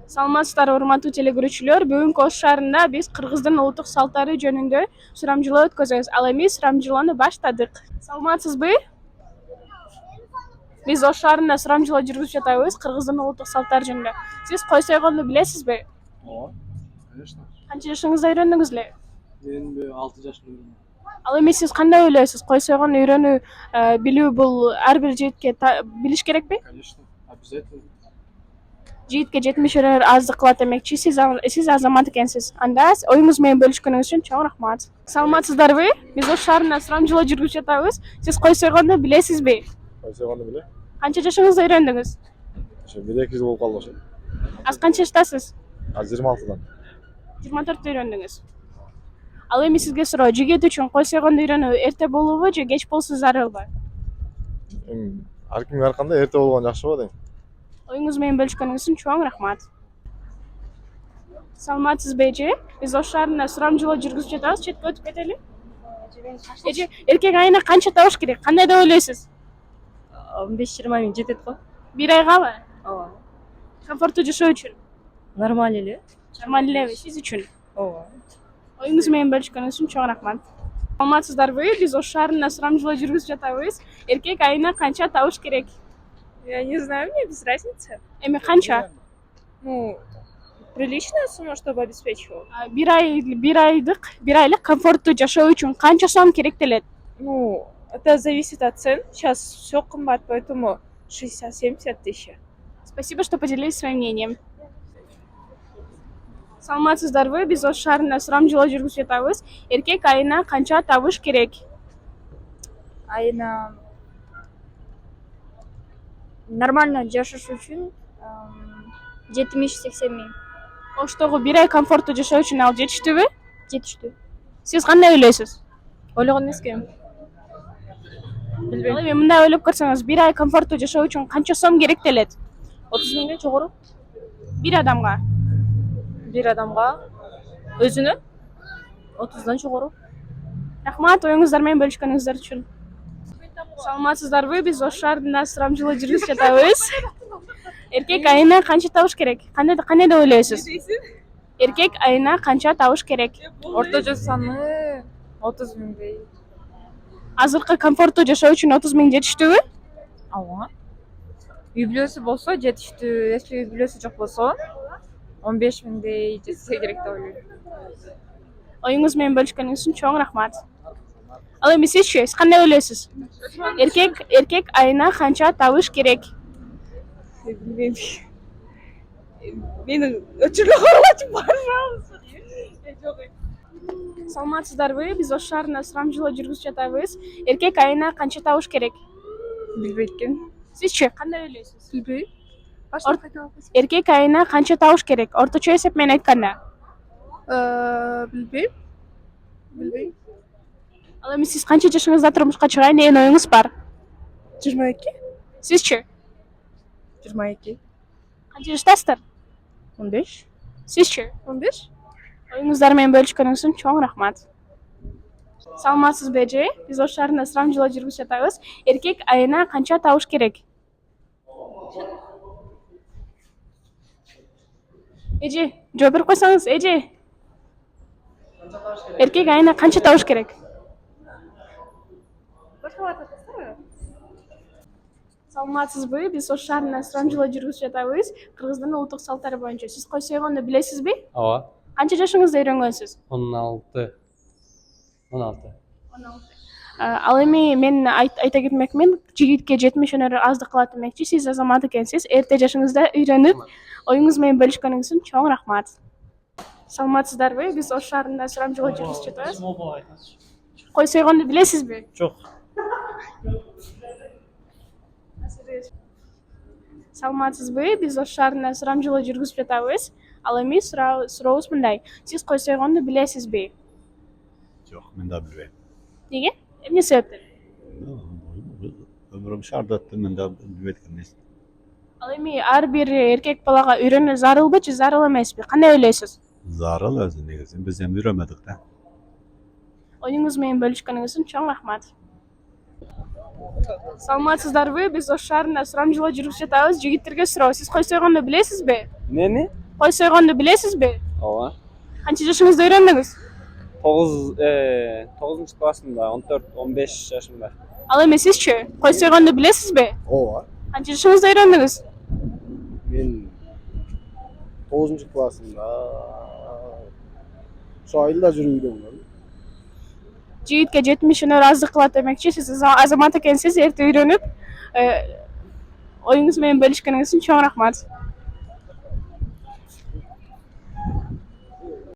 Саламатсыздар урматтуу телекөрүүчүлөр. Бүгүнкү Ош шаарында биз Кыргыздын улуттук салттары жөнүндө сурамжылоо өткөзөбүз. Ал эми сурамжылоону баштадык. Саламатсызбы? Биз Ош шаарында сурамжылоо жүргүзүп жатабыз Кыргыздын улуттук салттары жөнүндө. Сиз кой сойгонду билесизби? Ооба, конечно. Канча жашыңызда үйрөндүңүз эле? Мен 6 жашымда үйрөндүм. Ал эми сиз кандай ойлойсуз? Кой сойгонду үйрөнүү, билүү бул ар бир жигитке билиш керекпи? Конечно, обязательно. Жигитке 70 өрөр аздык кылат демекчи. Сиз азамат экенсиз. Анда оюңуз менен бөлүшкөнүңүз үчүн чоң рахмат. Саламатсыздарбы? Биз Ош шаарында сурамжылоо жүргүзүп жатабыз. Сиз кой сойгонду билесизби? Кой сойгонду билем. Канча жашыңызда үйрөндүңүз? Ошо 1-2 жыл болуп калды ошо. Аз канча жаштасыз? Азыр 26-дан. 24 үйрөндүңүз. Ал эми сизге суроо, жигит үчүн кой сойгонду үйрөнүү эрте болобу же кеч болсо зарылбы? Ар кимге ар кандай эрте болгон жакшы го дейм. Оюңуз менен бөлүшкөнүңүз үчүн чоң рахмат. Саламатсызбы эже? Биз Ош шаарында сурамжылоо жүргүзүп жатабыз. Четке өтүп кетели. Эже, эркек айына канча табыш керек? Кандай деп ойлойсуз? 15-20 миң жетет го. Бир айгабы? Ооба. Комфорттуу жашоо үчүн? Нормаль эле. Нормаль элеби сиз үчүн? Ооба. Оюңуз менен бөлүшкөнүңүз үчүн чоң рахмат. Саламатсыздарбы? Биз Ош шаарында сурамжылоо жүргүзүп жатабыз. Эркек айына канча табыш керек? Я не знаю, мне без разницы. Эми канча? Ну, приличная сумма, чтобы обеспечивал. Бир айлык комфорттуу жашоо үчүн канча сом керектелет? Ну, это зависит от цен. Сейчас все кымбат, поэтому 60-70 тысяч. Спасибо, что поделились своим мнением. Саламатсыздарбы? Биз Ош шаарында сурамжылоо жүргүзүп жатабыз. Эркек айына канча табыш керек? Айына нормально жашаш үчүн 70-80 миң Оштогу бир ай комфорттуу жашоо үчүн ал жетиштүүбү? жетиштүү. Сиз кандай ойлойсуз? Ойлогон эмеске. Ал эми мындай ойлоп көрсөңүз, бир ай комфорттуу жашоо үчүн канча сом керектелет? 30 миңден жогору. Бир адамга. Бир адамга өзүнө 30дан жогору. Рахмат, оюңуздар менен бөлүшкөнүңүздөр үчүн. Саламатсыздарбы? Биз Ош шаарында сурамжылоо жүргүзүп жатабыз. Эркек айына канча табыш керек? Кандай деп ойлойсуз? Эркек айына канча табыш керек? Орточо саны 30 миңдей. Азыркы комфорттуу жашоо үчүн 30 миң жетиштүүбү? Ооба. Үй бүлөсү болсо жетиштүү. Если үй бүлөсү жок болсо 15 миңдей жетсе керек деп ойлойм. Оюңуз менен бөлүшкөнүңүз үчүн чоң рахмат. Ал эми сизчи, сиз кандай ойлойсуз? Эркек айына канча табыш керек? Билбейм. Менин өчүрлүк карабачым пожалуйста. Саламатсыздарбы? Биз Ош шаарында сурамжылоо жүргүзүп жатабыз. Эркек айына канча табыш керек? Билбейт экен. Сизчи, кандай ойлойсуз? Билбейм. Эркек айына канча табыш керек? Орточо эсеп менен айтканда. Билбейм. Билбейм. Ал эми сиз канча жашыңызда турмушка чыгайын деген оюңуз бар? 22. Сизчи? 22. Канча жаштасыздар? 15. Сизчи? 15. Оюңуздар менен бөлүшкөнүңүз үчүн чоң рахмат. Саламатсызбы эже? Биз Ош шаарында сурамжылоо жүргүзүп жатабыз. Эркек айына канча табыш керек? Эже, жооп берип койсоңуз, эже. Эркек айына канча табыш керек? Саламатсызбы? Биз Ош шаарында сурамжылоо жүргүзүп жатабыз. Кыргыздын улуттук салттары боюнча. Сиз кой сойгонду билесизби? Ооба. Канча жашыңызда үйрөнгөнсүз? 16. Ал эми мен айта кетмекмин, жигитке 70 өнөр аздык кылат демекчи. Сиз азамат экенсиз. Эрте жашыңызда үйрөнүп, оюңуз менен бөлүшкөнүңүз үчүн чоң рахмат. Саламатсыздарбы? Биз Ош шаарында сурамжылоо жүргүзүп жатабыз. Кой сойгонду билесизби? Жок. Саламатсызбы? Биз Ош шаарында сурамжылоо жүргүзүп жатабыз. Ал эми сурообуз мындай. Сиз кой сойгонду билесизби? Жок, мен да билбейм. Неге? Эмне себептен? Өмүрүм шаардатты, мен да билбейт экенмин. Ал эми ар бир эркек балага үйрөнүү зарылбы же зарыл эмеспи? Кандай ойлойсуз? Зарыл өзү негизи, биз эми үйрөнмөдүк да. Оюңуз менен бөлүшкөнүңүз үчүн чоң рахмат. Саламатсыздарбы? Биз Ош шаарында сурамжылоо жүргүзүп жатабыз. Жигиттерге суроо, сиз кой сойгонду билесизби? Эмнени? Koy soygandy bilesizbi? Ооба. Kança yaşınızda öğrendiňiz? 9 klassında 14-15 yaşımda. Al emes sizçe? Koy soygandy bilesizbi? Ооба. Kança yaşınızda öğrendiňiz? Men 9 klassında şu ayda jürüydüm. Jigitke jetmişine razı kılat demekçi. Siz azamat ekensiz erte öýrenip oyuňuz menen bölüşkeniňiz üçin çoň rahmat.